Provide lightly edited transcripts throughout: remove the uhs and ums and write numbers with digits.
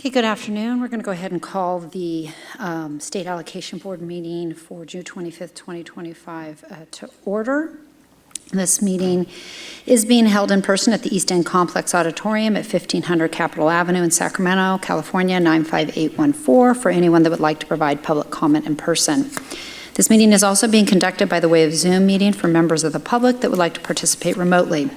Okay, good afternoon. We're going to go ahead and call the State Allocation Board meeting for June 25th, 2025 to order. This meeting is being held in person at the East End Complex Auditorium at 1500 Capitol Avenue in Sacramento, California, 95814, for anyone that would like to provide public comment in person. This meeting is also being conducted by the way of Zoom meeting for members of the public that would like to participate remotely.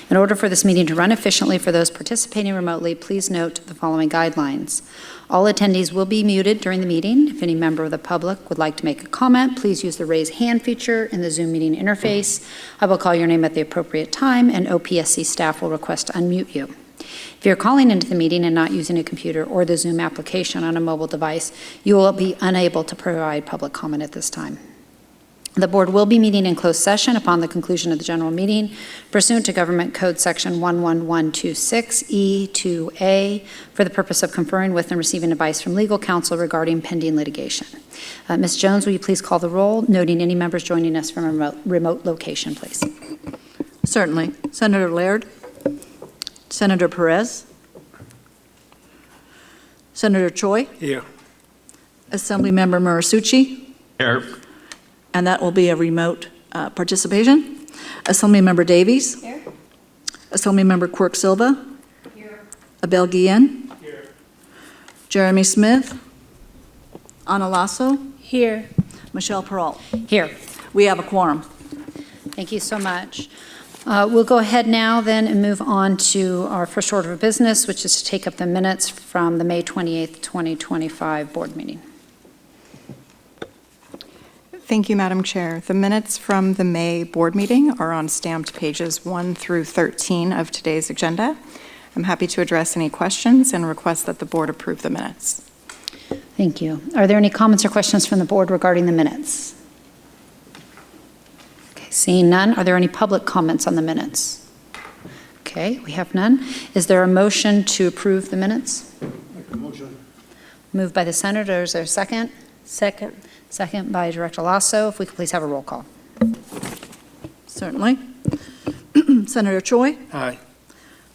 In order for this meeting to run efficiently for those participating remotely, please note the following guidelines. All attendees will be muted during the meeting. If any member of the public would like to make a comment, please use the raise hand feature in the Zoom meeting interface. I will call your name at the appropriate time, and OPSC staff will request to unmute you. If you're calling into the meeting and not using a computer or the Zoom application on a mobile device, you will be unable to provide public comment at this time. The board will be meeting in closed session upon the conclusion of the general meeting pursuant to Government Code Section 11126E2A for the purpose of conferring with and receiving advice from legal counsel regarding pending litigation. Ms. Jones, will you please call the roll, noting any members joining us from a remote location, please? Certainly. Senator Laird, Senator Perez, Senator Choi. Here. Assemblymember Murasucci. Here. And that will be a remote participation. Assemblymember Davies. Here. Assemblymember Quirk Silva. Here. Abel Guillen. Here. Jeremy Smith. Ana Lasso. Here. Michelle Peralt. Here. We have a quorum. Thank you so much. We'll go ahead now then and move on to our first order of business, which is to take up the minutes from the May 28th, 2025 board meeting. Thank you, Madam Chair. The minutes from the May board meeting are on stamped pages 1 through 13 of today's agenda. I'm happy to address any questions and request that the board approve the minutes. Thank you. Are there any comments or questions from the board regarding the minutes? Okay, seeing none, are there any public comments on the minutes? Okay, we have none. Is there a motion to approve the minutes? Make a motion. Moved by the senator. Is there a second? Second. Second by Director Lasso. If we could please have a roll call. Certainly. Senator Choi. Aye.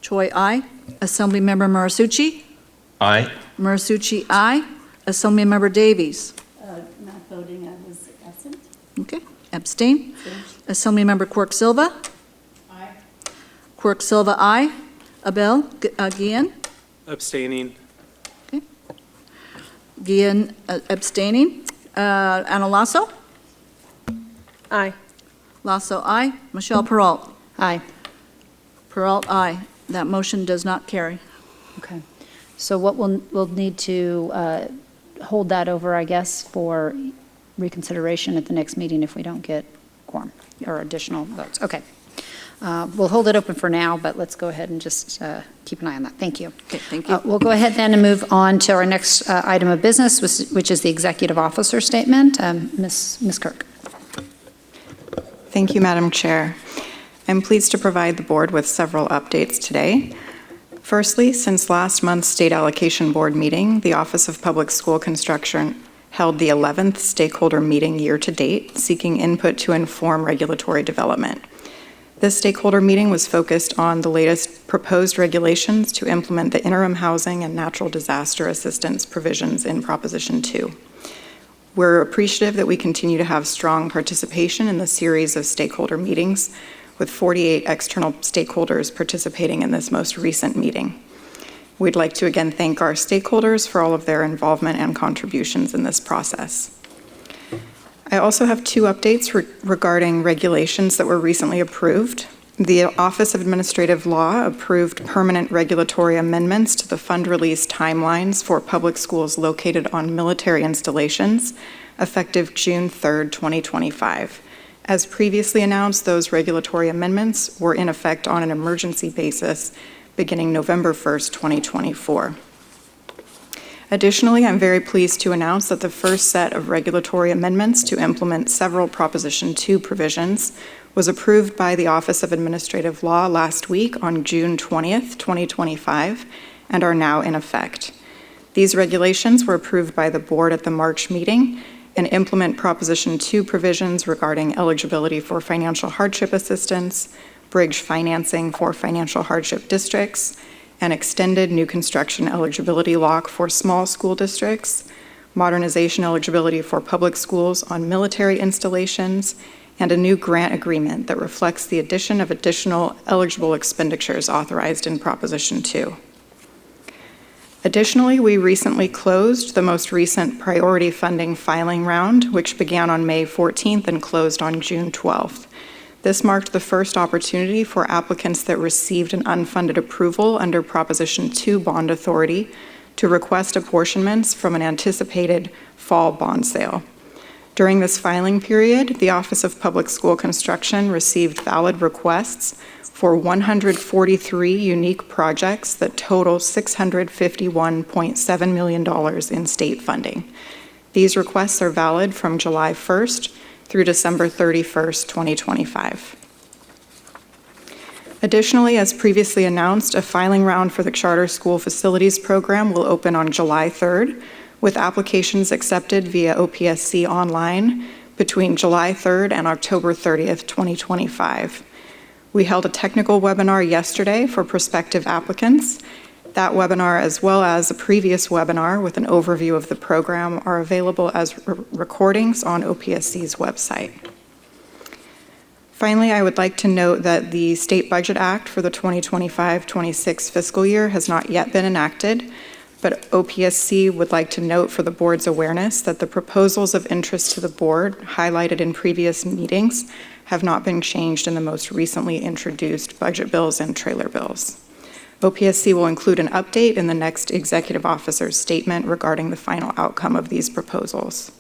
Choi, aye. Assemblymember Murasucci. Aye. Murasucci, aye. Assemblymember Davies. Not voting, I was absent. Okay. Abstain. Assemblymember Quirk Silva. Aye. Quirk Silva, aye. Abel Guillen. Abstaining. Guillen abstaining. Ana Lasso. Aye. Lasso, aye. Michelle Peralt. Aye. Peralt, aye. That motion does not carry. Okay. So what we'll need to hold that over, I guess, for reconsideration at the next meeting if we don't get quorum or additional votes. Okay. We'll hold it open for now, but let's go ahead and just keep an eye on that. Thank you. Okay, thank you. We'll go ahead then and move on to our next item of business, which is the executive officer statement. Ms. Kirk. Thank you, Madam Chair. I'm pleased to provide the board with several updates today. Firstly, since last month's State Allocation Board meeting, the Office of Public School Construction held the 11th stakeholder meeting year to date, seeking input to inform regulatory development. This stakeholder meeting was focused on the latest proposed regulations to implement the interim housing and natural disaster assistance provisions in Proposition 2. We're appreciative that we continue to have strong participation in the series of stakeholder meetings, with 48 external stakeholders participating in this most recent meeting. We'd like to again thank our stakeholders for all of their involvement and contributions in this process. I also have two updates regarding regulations that were recently approved. The Office of Administrative Law approved permanent regulatory amendments to the fund release timelines for public schools located on military installations, effective June 3rd, 2025. As previously announced, those regulatory amendments were in effect on an emergency basis beginning November 1st, 2024. Additionally, I'm very pleased to announce that the first set of regulatory amendments to implement several Proposition 2 provisions was approved by the Office of Administrative Law last week on June 20th, 2025, and are now in effect. These regulations were approved by the board at the March meeting and implement Proposition 2 provisions regarding eligibility for financial hardship assistance, bridge financing for financial hardship districts, an extended new construction eligibility lock for small school districts, modernization eligibility for public schools on military installations, and a new grant agreement that reflects the addition of additional eligible expenditures authorized in Proposition 2. Additionally, we recently closed the most recent priority funding filing round, which began on May 14th and closed on June 12th. This marked the first opportunity for applicants that received an unfunded approval under Proposition 2 bond authority to request apportionments from an anticipated fall bond sale. During this filing period, the Office of Public School Construction received valid requests for 143 unique projects that total $651.7 million in state funding. These requests are valid from July 1st through December 31st, 2025. Additionally, as previously announced, a filing round for the Charter School Facilities Program will open on July 3rd, with applications accepted via OPSC online between July 3rd and October 30th, 2025. We held a technical webinar yesterday for prospective applicants. That webinar, as well as a previous webinar with an overview of the program, are available as recordings on OPSC's website. Finally, I would like to note that the State Budget Act for the 2025-26 fiscal year has not yet been enacted, but OPSC would like to note for the board's awareness that the proposals of interest to the board highlighted in previous meetings have not been changed in the most recently introduced budget bills and trailer bills. OPSC will include an update in the next executive officer's statement regarding the final outcome of these proposals.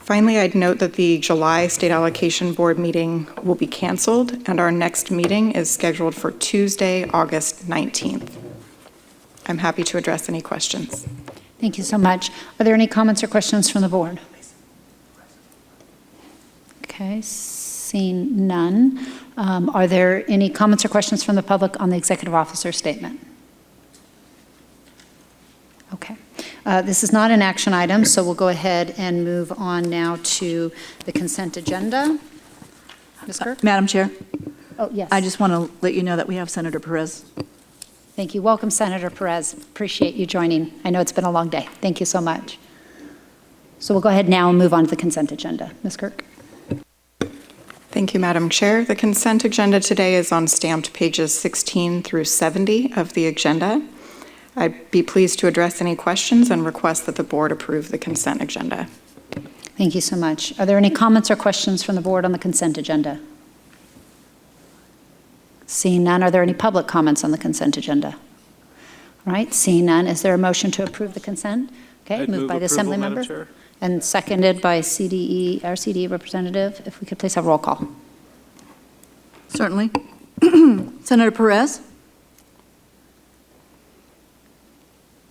Finally, I'd note that the July State Allocation Board meeting will be canceled, and our next meeting is scheduled for Tuesday, August 19th. I'm happy to address any questions. Thank you so much. Are there any comments or questions from the board? Okay, seeing none. Are there any comments or questions from the public on the executive officer's statement? Okay. This is not an action item, so we'll go ahead and move on now to the consent agenda. Ms. Kirk? Madam Chair, Oh, yes. I just want to let you know that we have Senator Perez. Thank you. Welcome, Senator Perez. Appreciate you joining. I know it's been a long day. Thank you so much. So we'll go ahead now and move on to the consent agenda. Ms. Kirk? Thank you, Madam Chair. The consent agenda today is on stamped pages 16 through 70 of the agenda. I'd be pleased to address any questions and request that the board approve the consent agenda. Thank you so much. Are there any comments or questions from the board on the consent agenda? Seeing none, are there any public comments on the consent agenda? All right, seeing none, is there a motion to approve the consent? Okay, I'd moved move by the approval, Assembly Madam member Chair. and seconded by CDE, our CDE representative. If we could please have roll call. Certainly. Senator Perez?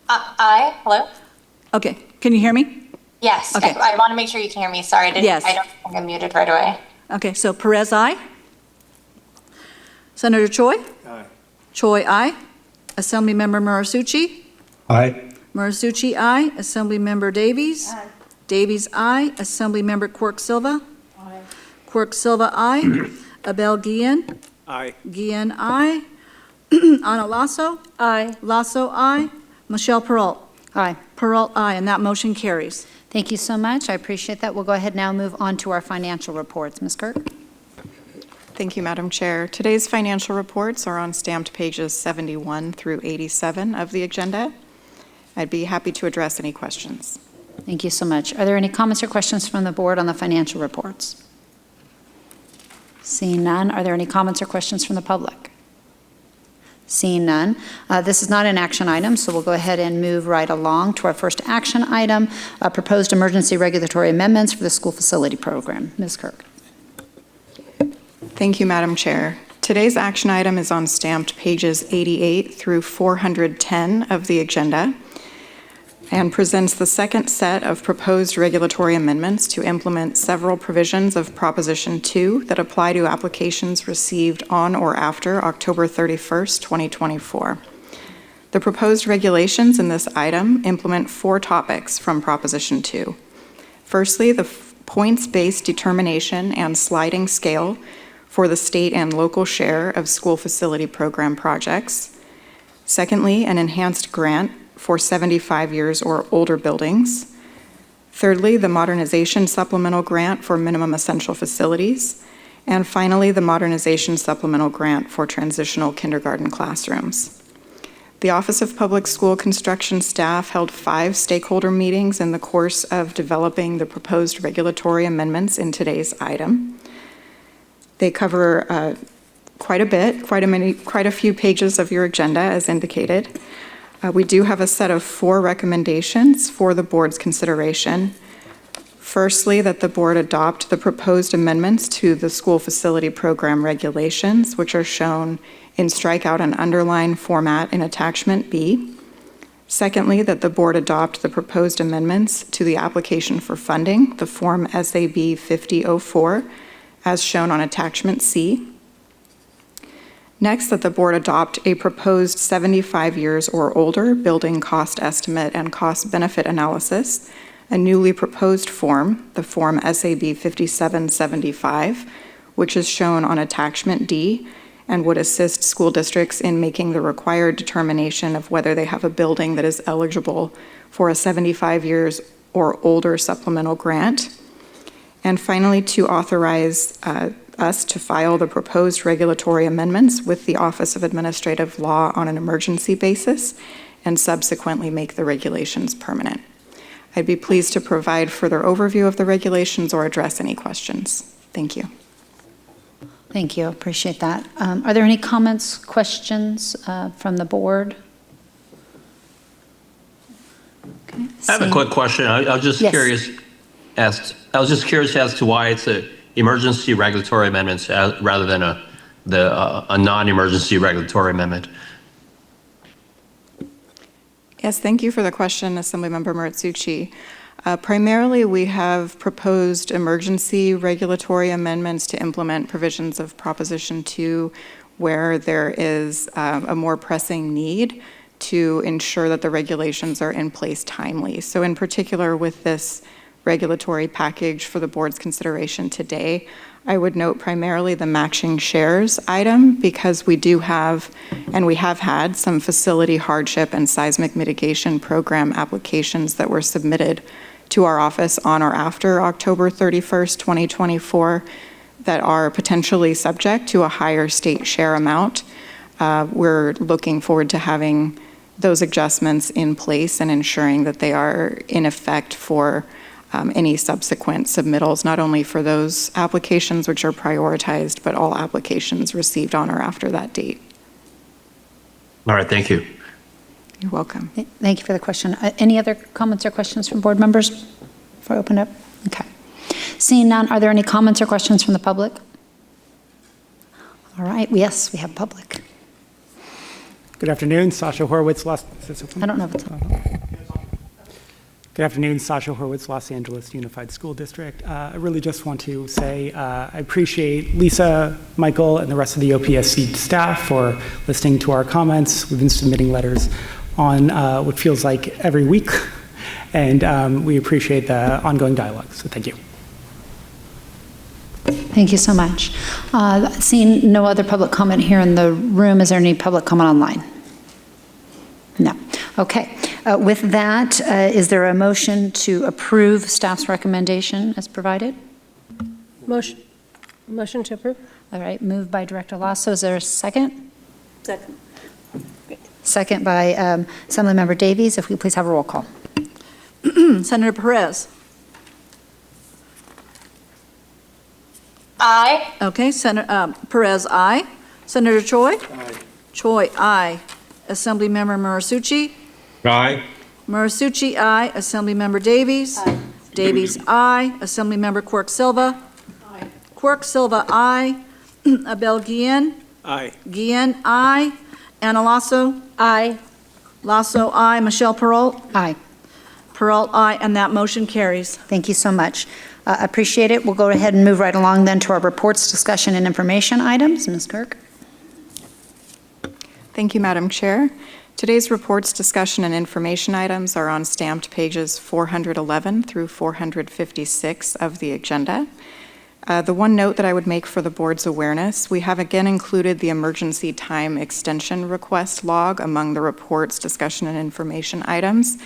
Aye. Hello? Okay, can you hear me? Yes. Okay. I want to make sure you can hear me. Sorry, Yes. I don't think I'm muted right away. Okay, so Perez, aye. Senator Choi? Aye. Choi, aye. Assemblymember Murasucci? Aye. Murasucci, aye. Assemblymember Davies? Aye. Davies, aye. Assemblymember Quirk Silva? Aye. Quirk Silva, aye. Abel Guillen? Aye. Guillen, aye. Ana Lasso? Aye. Lasso, aye. Michelle Peralt? Aye. Peralt, aye, and that motion carries. Thank you so much. I appreciate that. We'll go ahead now and move on to our financial reports. Ms. Kirk? Thank you, Madam Chair. Today's financial reports are on stamped pages 71 through 87 of the agenda. I'd be happy to address any questions. Thank you so much. Are there any comments or questions from the board on the financial reports? Seeing none, are there any comments or questions from the public? Seeing none, this is not an action item, so we'll go ahead and move right along to our first action item, proposed emergency regulatory amendments for the school facility program. Ms. Kirk. Thank you, Madam Chair. Today's action item is on stamped pages 88 through 410 of the agenda and presents the second set of proposed regulatory amendments to implement several provisions of Proposition 2 that apply to applications received on or after October 31st, 2024. The proposed regulations in this item implement 4 topics from Proposition 2. Firstly, the points-based determination and sliding scale for the state and local share of school facility program projects. Secondly, an enhanced grant for 75 years or older buildings. Thirdly, the modernization supplemental grant for minimum essential facilities. And finally, the modernization supplemental grant for transitional kindergarten classrooms. The Office of Public School Construction staff held 5 stakeholder meetings in the course of developing the proposed regulatory amendments in today's item. They cover quite a bit, quite a few pages of your agenda as indicated. We do have a set of 4 recommendations for the board's consideration. Firstly, that the board adopt the proposed amendments to the school facility program regulations, which are shown in strikeout and underline format in attachment B. Secondly, that the board adopt the proposed amendments to the application for funding, the Form SAB 5004, as shown on attachment C. Next, that the board adopt a proposed 75 years or older building cost estimate and cost benefit analysis, a newly proposed form, the Form SAB 5775, which is shown on attachment D and would assist school districts in making the required determination of whether they have a building that is eligible for a 75 years or older supplemental grant. And finally, to authorize us to file the proposed regulatory amendments with the Office of Administrative Law on an emergency basis and subsequently make the regulations permanent. I'd be pleased to provide further overview of the regulations or address any questions. Thank you. Thank you, appreciate that. Are there any comments, questions from the board? Okay, I have a quick question. I was just Yes. curious as to why it's a emergency regulatory amendments rather than a non-emergency regulatory amendment. Yes, thank you for the question, Assemblymember Maritsuchi. Primarily, we have proposed emergency regulatory amendments to implement provisions of Proposition 2 where there is a more pressing need to ensure that the regulations are in place timely. So in particular, with this regulatory package for the board's consideration today, I would note primarily the matching shares item because we do have, and we have had, some facility hardship and seismic mitigation program applications that were submitted to our office on or after October 31st, 2024 that are potentially subject to a higher state share amount. We're looking forward to having those adjustments in place and ensuring that they are in effect for any subsequent submittals, not only for those applications which are prioritized, but all applications received on or after that date. All right, thank you. You're welcome. Thank you for the question. Any other comments or questions from board members before I open up? Okay. Seeing none, are there any comments or questions from the public? All right, yes, we have public. Good afternoon, Sasha Horowitz, I don't know if it's on. Good afternoon, Sasha Horowitz, Los Angeles Unified School District. I really just want to say I appreciate Lisa, Michael, and the rest of the OPSC staff for listening to our comments. We've been submitting letters on what feels like every week, and we appreciate the ongoing dialogue, so thank you. Thank you so much. Seeing no other public comment here in the room, is there any public comment online? No. Okay. With that, is there a motion to approve staff's recommendation as provided? Motion to approve. All right, moved by Director Lasso. Is there a second? Second. Second by Assemblymember Davies. If we please have a roll call. Senator Perez. Aye. Okay, Senator Perez, aye. Senator Choi? Aye. Choi, aye. Assemblymember Marisucci? Aye. Marisucci, aye. Assemblymember Davies? Aye. Davies, aye. Assemblymember Quirk Silva? Aye. Quirk Silva, aye. Abel Guillen? Aye. Guillen, aye. Anna Lasso? Aye. Lasso, aye. Michelle Peralt? Aye. Peralt, aye, and that motion carries. Thank you so much. Appreciate it. We'll go ahead and move right along then to our reports, discussion, and information items. Ms. Kirk. Thank you, Madam Chair. Today's reports, discussion, and information items are on stamped pages 411 through 456 of the agenda. The one note that I would make for the board's awareness, we have again included the emergency time extension request log among the report's discussion and information items.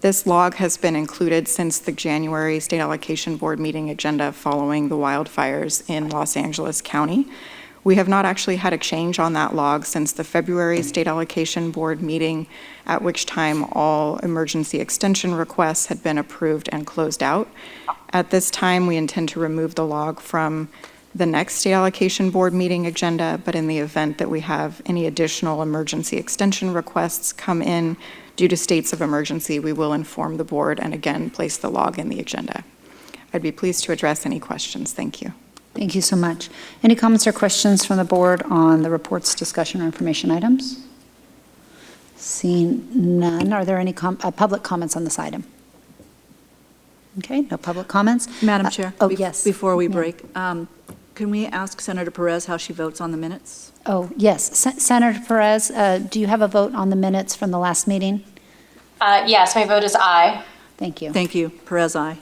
This log has been included since the January State Allocation Board meeting agenda following the wildfires in Los Angeles County. We have not actually had a change on that log since the February State Allocation Board meeting, at which time all emergency extension requests had been approved and closed out. At this time, we intend to remove the log from the next State Allocation Board meeting agenda, but in the event that we have any additional emergency extension requests come in due to states of emergency, we will inform the board and again place the log in the agenda. I'd be pleased to address any questions. Thank you. Thank you so much. Any comments or questions from the board on the report's discussion or information items? Seeing none, are there any public comments on this item? Okay, no public comments. Madam Chair? Yes. Before we Yeah. break, can we ask Senator Perez how she votes on the minutes? Oh, yes. Senator Perez, do you have a vote on the minutes from the last meeting? Yes, my vote is aye. Thank you. Thank you. Perez, aye.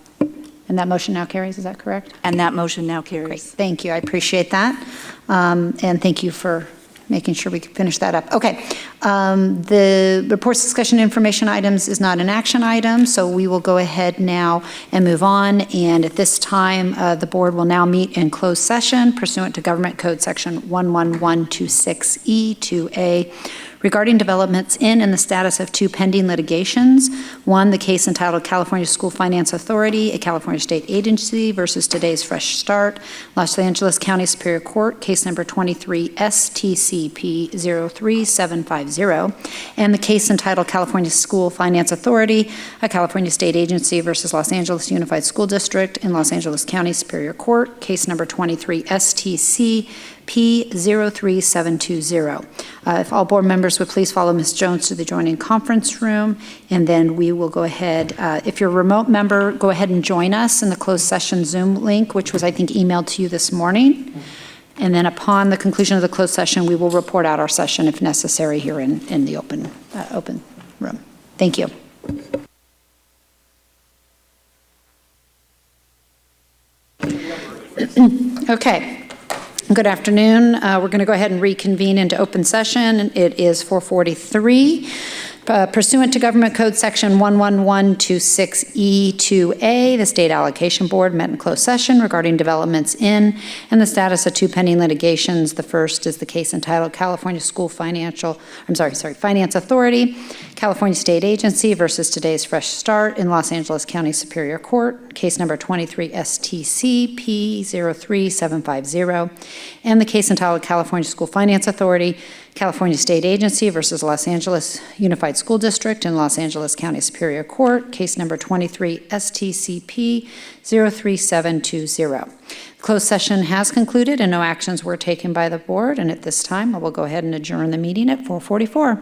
And that motion now carries, is that correct? And that motion now Great, carries. thank you, I appreciate that. And thank you for making sure we can finish that up. Okay, the reports, discussion, information items is not an action item, so we will go ahead now and move on. And at this time, the board will now meet in closed session pursuant to Government Code Section 11126E2A regarding developments in and the status of two pending litigations. One, the case entitled California School Finance Authority, a California state agency versus Today's Fresh Start, Los Angeles County Superior Court, case number 23 STCP 03750, and the case entitled California School Finance Authority, a California state agency versus Los Angeles Unified School District in Los Angeles County Superior Court, case number 23 STC P03720. If all board members would please follow Ms. Jones to the adjoining conference room, and then we will go ahead. If you're a remote member, go ahead and join us in the closed session Zoom link, which was, I think, emailed to you this morning. And then upon the conclusion of the closed session, we will report out our session if necessary here in the open room. Thank you. Okay. Good afternoon. We're going to go ahead and reconvene into open session. It is 4:43. Pursuant to Government Code Section 11126E2A, the State Allocation Board met in closed session regarding developments in and the status of two pending litigations. The first is the case entitled California School Finance Authority, California State Agency versus Today's Fresh Start in Los Angeles County Superior Court, case number 23 STC P03750, and the case entitled California School Finance Authority, California State Agency versus Los Angeles Unified School District in Los Angeles County Superior Court, case number 23 STCP 03720. Closed session has concluded and no actions were taken by the board, and at this time I will go ahead and adjourn the meeting at 4:44.